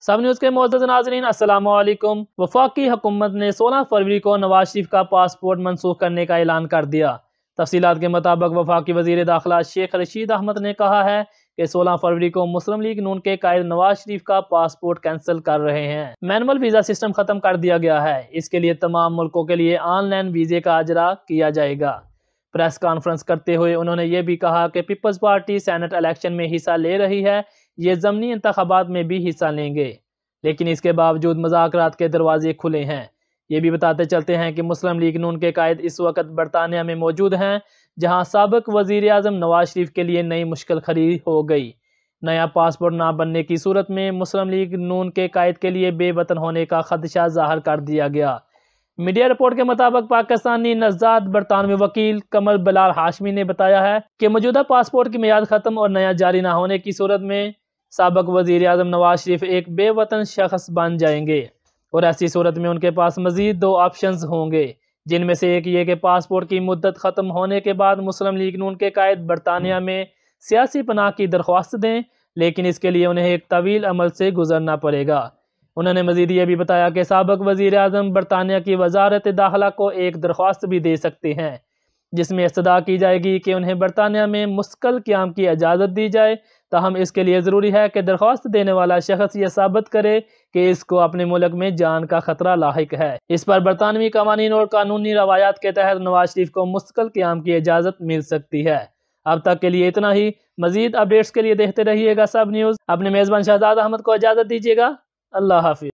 سب news کے معزز ناظرین السلام علیکم۔ وفاقی حکومت نے 16 فروری کو نواز شریف کا پاسپورٹ منسوخ کرنے کا اعلان کر دیا۔ تفصیلات کے مطابق وفاقی وزیر داخلہ شیخ رشید احمد نے کہا ہے کہ 16 فروری کو مسلم لیگ نون کے قائد نواز شریف کا پاسپورٹ کینسل کر رہے ہیں۔ مینول ویزا سسٹم ختم کر دیا گیا ہے۔ اس کے لیے تمام ملکوں کے لیے آن لائن ویزے کا اجرا کیا جائے گا۔ پریس کانفرنس کرتے ہوئے انہوں نے یہ بھی کہا کہ پیپلز پارٹی سینٹ الیکشن میں حصہ لے رہی ہے، یہ ضمنی انتخابات میں بھی حصہ لیں گے، لیکن اس کے باوجود مذاکرات کے دروازے کھلے ہیں۔ یہ بھی بتاتے چلتے ہیں کہ مسلم لیگ نون کے قائد اس وقت برطانیہ میں موجود ہیں، جہاں سابق وزیر اعظم نواز شریف کے لیے نئی مشکل کھڑی ہو گئی۔ نیا پاسپورٹ نہ بننے کی صورت میں مسلم لیگ نون کے قائد کے لیے بے وطن ہونے کا خدشہ ظاہر کر دیا گیا۔ میڈیا رپورٹ کے مطابق پاکستانی نژاد برطانوی وکیل قمر بلال ہاشمی نے بتایا ہے کہ موجودہ پاسپورٹ کی میعاد ختم اور نیا جاری نہ ہونے کی صورت میں سابق وزیر اعظم نواز شریف ایک بے وطن شخص بن جائیں گے، اور ایسی صورت میں ان کے پاس مزید 2 آپشنز ہوں گے، جن میں سے ایک یہ کہ پاسپورٹ کی مدت ختم ہونے کے بعد مسلم لیگ نون کے قائد برطانیہ میں سیاسی پناہ کی درخواست دیں، لیکن اس کے لیے انہیں ایک طویل عمل سے گزرنا پڑے گا۔ انہوں نے مزید یہ بھی بتایا کہ سابق وزیر اعظم برطانیہ کی وزارت داخلہ کو ایک درخواست بھی دے سکتے ہیں، جس میں استدعا کی جائے گی کہ انہیں برطانیہ میں مستقل قیام کی اجازت دی جائے، تاہم اس کے لیے ضروری ہے کہ درخواست دینے والا شخص یہ ثابت کرے کہ اس کو اپنے ملک میں جان کا خطرہ لاحق ہے۔ اس پر برطانوی قوانین اور قانونی روایات کے تحت نواز شریف کو مستقل قیام کی اجازت مل سکتی ہے۔ اب تک کے لیے اتنا ہی۔ مزید اپڈیٹس کے لیے دیکھتے رہیے گا سب نیوز۔ اپنے میزبان شہزاد احمد کو اجازت دیجیے گا۔ اللہ حافظ۔